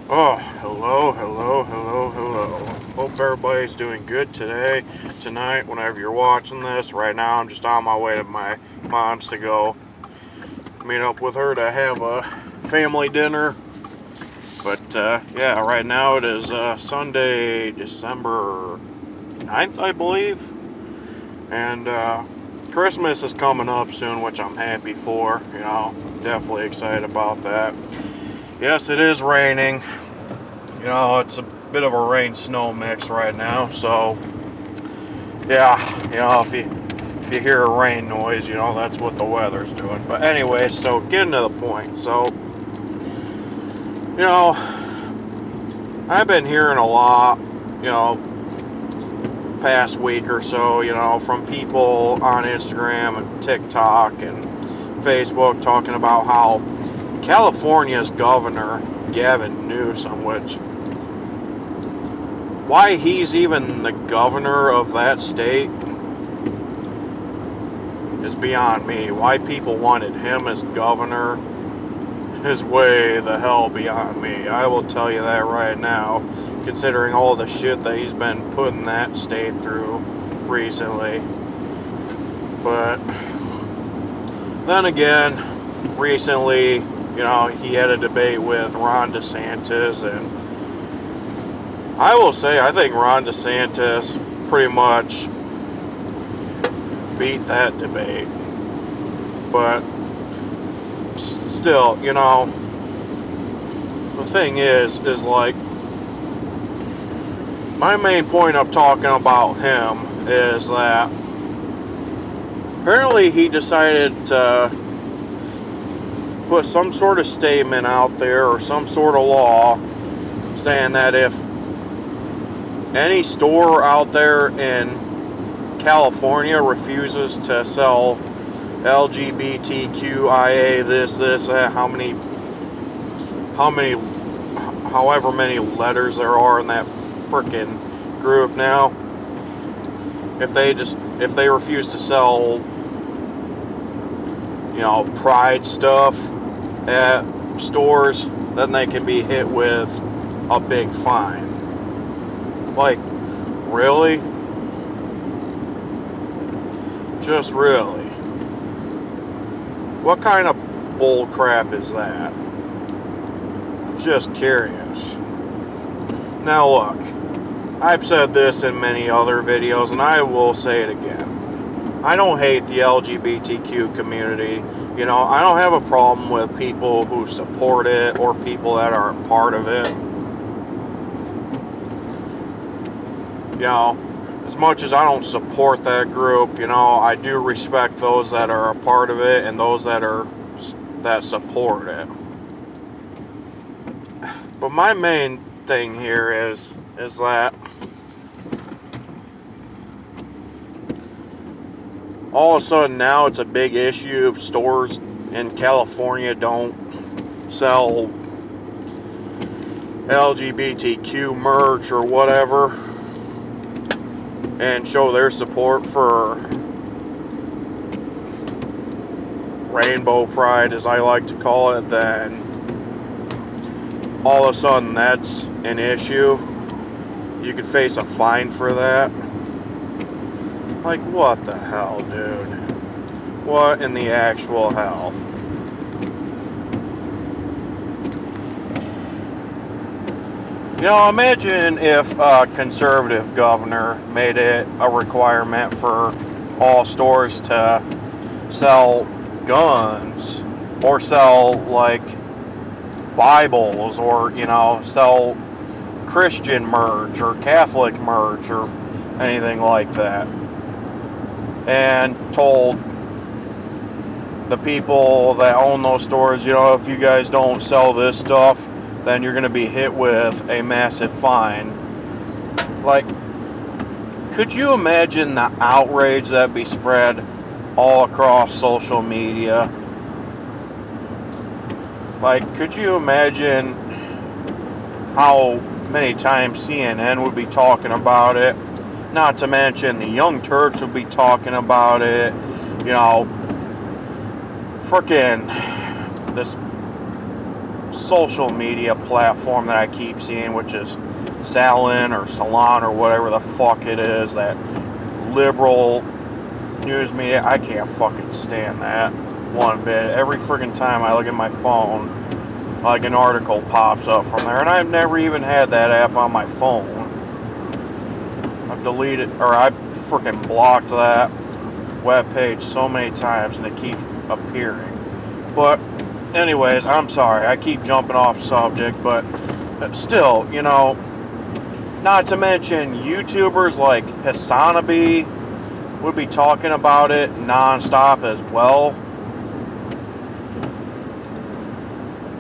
Oh, hello. Hope everybody's doing good today, tonight, whenever you're watching this. Right now, I'm just on my way to my mom's to go meet up with her to have a family dinner. But, yeah, right now it is Sunday, December 9th, I believe. And, Christmas is coming up soon, which I'm happy for. Definitely excited about that. Yes, it is raining. It's a bit of a rain-snow mix right now, so yeah, if you hear a rain noise, that's what the weather's doing. But anyway, so getting to the point. So, I've been hearing a lot, past week or so, from people on Instagram and TikTok and Facebook talking about how California's governor, Gavin Newsom, why he's even the governor of that state is beyond me. Why people wanted him as governor is way the hell beyond me. I will tell you that right now, considering all the shit that he's been putting that state through recently. But then again, recently, he had a debate with Ron DeSantis, and I will say, I think Ron DeSantis pretty much beat that debate. But still, the thing is like, my main point of talking about him is that apparently he decided to put some sort of statement out there or some sort of law saying that if any store out there in California refuses to sell LGBTQIA that, however many letters there are in that frickin' group now, if they refuse to sell, pride stuff at stores, then they can be hit with a big fine. Like, really? Just really? What kind of bull crap is that? Just curious. Now look, I've said this in many other videos, and I will say it again. I don't hate the LGBTQ community. I don't have a problem with people who support it or people that are a part of it. As much as I don't support that group, I do respect those that are a part of it and those that support it. But my main thing here is that all of a sudden now it's a big issue if stores in California don't sell LGBTQ merch or whatever and show their support for Rainbow Pride, as I like to call it, then all of a sudden that's an issue. You could face a fine for that. Like, what the hell, dude? What in the actual hell? Imagine if a conservative governor made it a requirement for all stores to sell guns or sell, like, Bibles or, sell Christian merch or Catholic merch or anything like that. And told the people that own those stores, if you guys don't sell this stuff, then you're going to be hit with a massive fine. Like, could you imagine the outrage that'd be spread all across social media? Like, could you imagine how many times CNN would be talking about it? Not to mention the Young Turks would be talking about it. Frickin' this social media platform that I keep seeing, which is Salon or Salon or whatever the fuck it is, that liberal news media. I can't fucking stand that one bit. Every friggin' time I look at my phone, like an article pops up from there, and I've never even had that app on my phone. I've deleted, or I freaking blocked that web page so many times, and it keeps appearing. But anyways, I'm sorry, I keep jumping off subject, but still, you know, not to mention YouTubers like Hasanabi would be talking about it nonstop as well.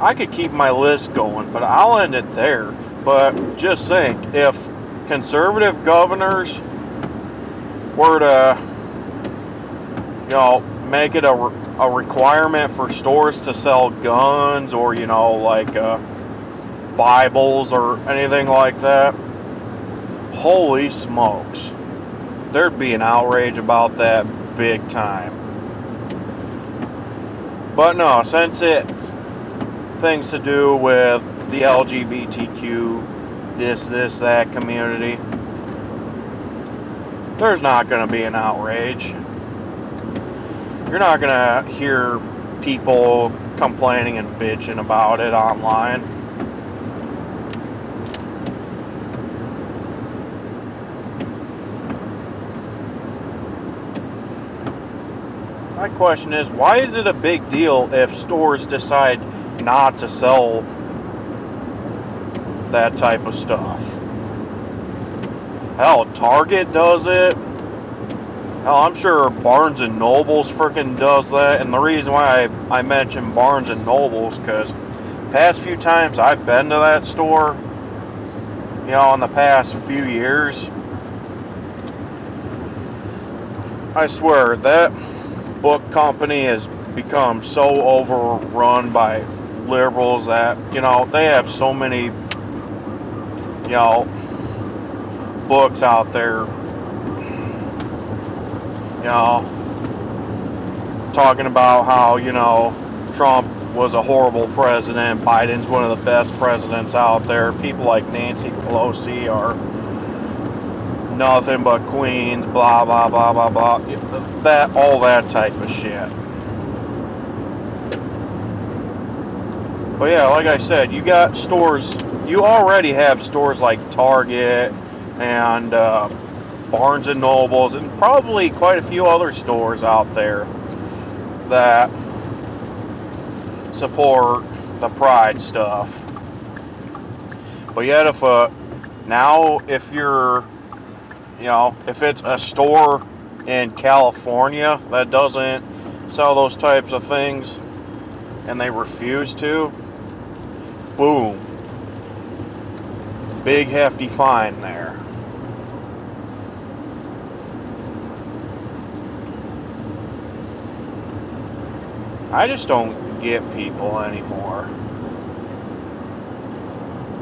I could keep my list going, but I'll end it there. But just think, if conservative governors were to, you know, make it a requirement for stores to sell guns or, you know, like Bibles or anything like that, holy smokes, there'd be an outrage about that big time. But no, since it's things to do with the LGBTQ, this, that community, there's not going to be an outrage. You're not going to hear people complaining and bitching about it online. My question is, why is it a big deal if stores decide not to sell that type of stuff? Hell, Target does it. Hell, I'm sure Barnes and Noble's freaking does that. And the reason why I mention Barnes and Noble's, because past few times I've been to that store, you know, in the past few years, I swear that book company has become so overrun by liberals that, you know, they have so many, you know, books out there, you know, talking about how, you know, Trump was a horrible president, Biden's one of the best presidents out there, people like Nancy Pelosi are nothing but queens, blah, blah, blah, blah, blah, that, all that type of shit. But yeah, like I said, you got stores, you already have stores like Target and Barnes and Nobles and probably quite a few other stores out there that support the pride stuff. But yet if you're, you know, if it's a store in California that doesn't sell those types of things and they refuse to, boom, big hefty fine there. I just don't get people anymore.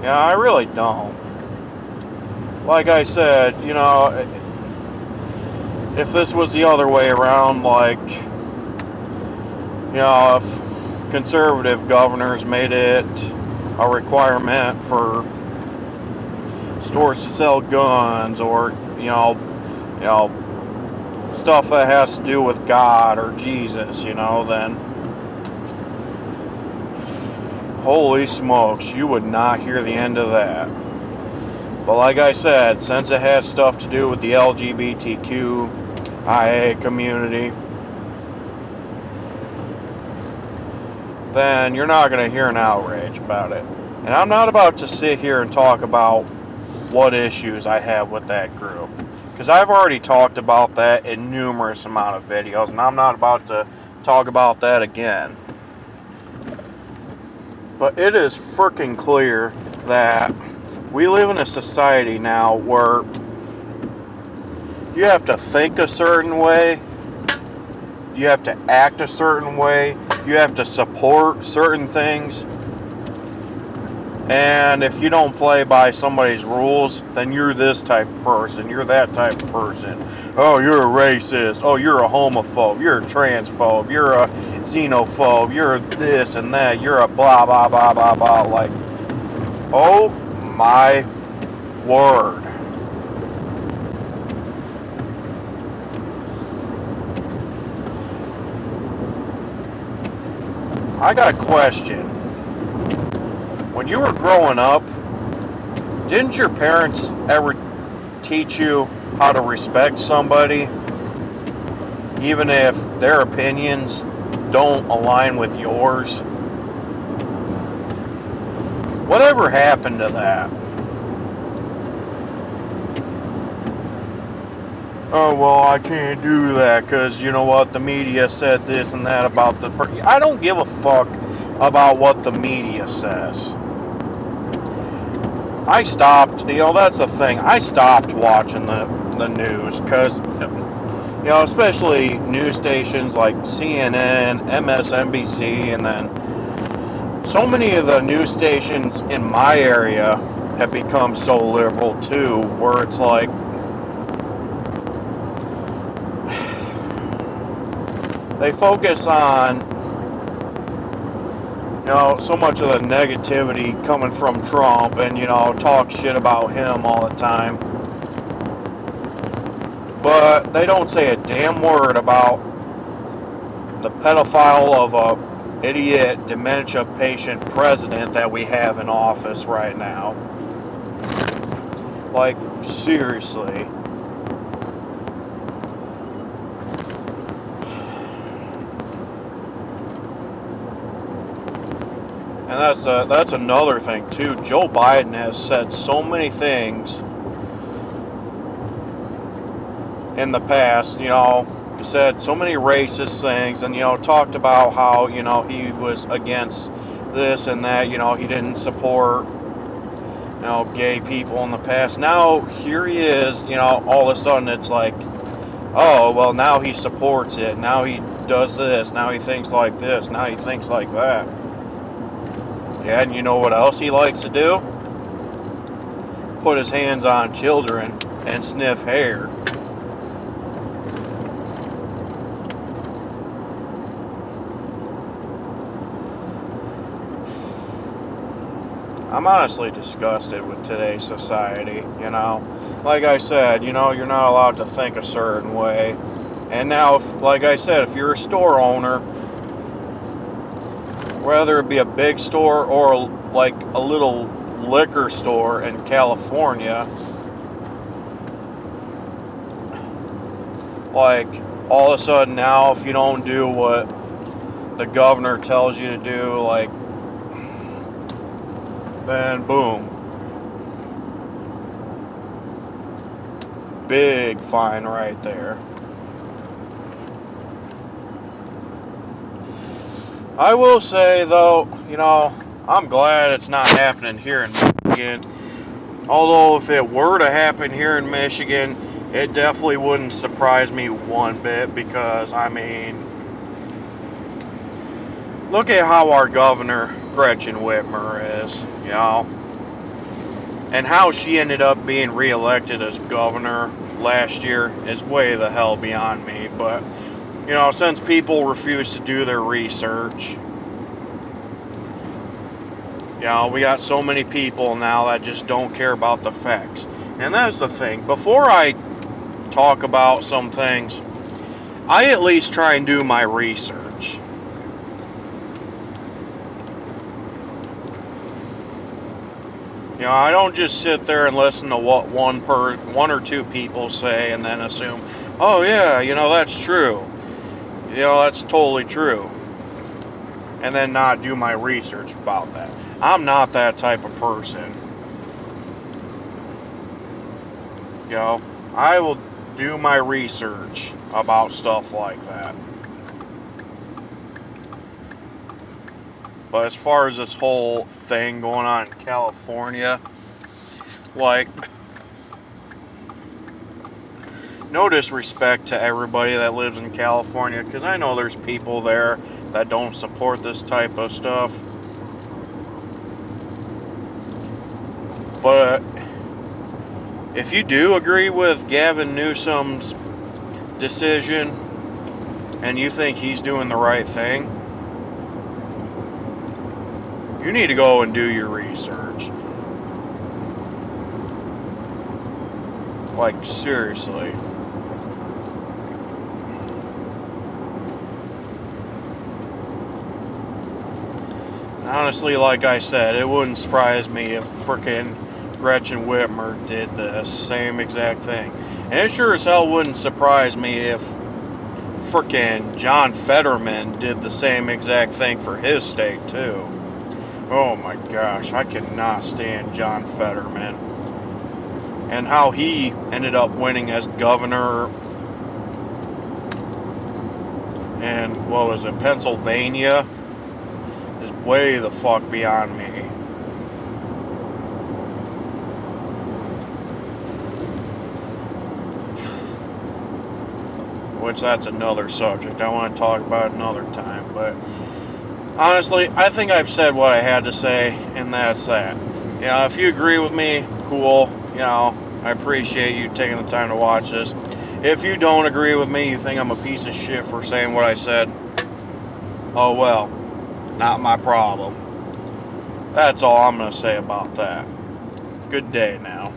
Yeah, I really don't. Like I said, you know, if this was the other way around, like, you know, if conservative governors made it a requirement for stores to sell guns or, you know, stuff that has to do with God or Jesus, you know, then holy smokes, you would not hear the end of that. But like I said, since it has stuff to do with the LGBTQIA community, then you're not going to hear an outrage about it. And I'm not about to sit here and talk about what issues I have with that group, because I've already talked about that in numerous amount of videos, and I'm not about to talk about that again. But it is freaking clear that we live in a society now where you have to think a certain way, you have to act a certain way, you have to support certain things, And if you don't play by somebody's rules, then you're this type of person. You're that type of person. Oh, you're a racist. Oh, you're a homophobe. You're a transphobe. You're a xenophobe. You're a this and that. You're a blah, blah, blah, blah, blah. Like, oh my word. I got a question. When you were growing up, didn't your parents ever teach you how to respect somebody, even if their opinions don't align with yours? Whatever happened to that? Oh, well, I can't do that because, you know what, the media said this and that about the... I don't give a fuck about what the media says. I stopped, that's the thing. I stopped watching the news because, especially news stations like CNN, MSNBC, and then so many of the news stations in my area have become so liberal too, where it's like, they focus on, so much of the negativity coming from Trump and, talk shit about him all the time. But they don't say a damn word about the pedophile of a idiot, dementia patient president that we have in office right now. Like, seriously. And that's another thing too. Joe Biden has said so many things in the past, he said so many racist things and, talked about how, he was against this and that, he didn't support, gay people in the past. Now, here he is, all of a sudden it's like, oh, well, now he supports it. Now he does this. Now he thinks like this. Now he thinks like that. Yeah, and you know what else he likes to do? Put his hands on children and sniff hair. I'm honestly disgusted with today's society, Like I said, you're not allowed to think a certain way. And now, like I said, if you're a store owner, whether it be a big store or like a little liquor store in California, like all of a sudden now if you don't do what the governor tells you to do, like, then boom, big fine right there. I will say, though, I'm glad it's not happening here in Michigan. Although, if it were to happen here in Michigan, it definitely wouldn't surprise me one bit because, look at how our governor, Gretchen Whitmer, is, And how she ended up being reelected as governor last year is way the hell beyond me, but... since people refuse to do their research, we got so many people now that just don't care about the facts. And that's the thing. Before I talk about some things, I at least try and do my research. I don't just sit there and listen to what one or two people say and then assume, oh yeah, that's true. That's totally true. And then not do my research about that. I'm not that type of person. I will do my research about stuff like that. But as far as this whole thing going on in California, like, no disrespect to everybody that lives in California, because I know there's people there that don't support this type of stuff. But if you do agree with Gavin Newsom's decision and you think he's doing the right thing, you need to go and do your research. Like, seriously. Honestly, like I said, it wouldn't surprise me if frickin' Gretchen Whitmer did the same exact thing. And it sure as hell wouldn't surprise me if frickin' John Fetterman did the same exact thing for his state, too. Oh my gosh, I cannot stand John Fetterman. And how he ended up winning as governor in, what was it, Pennsylvania, is way the fuck beyond me. Which, that's another subject I want to talk about another time. But honestly, I think I've said what I had to say, and that's that. You know, if you agree with me, cool. You know, I appreciate you taking the time to watch this. If you don't agree with me, you think I'm a piece of shit for saying what I said, oh well, not my problem. That's all I'm going to say about that. Good day now.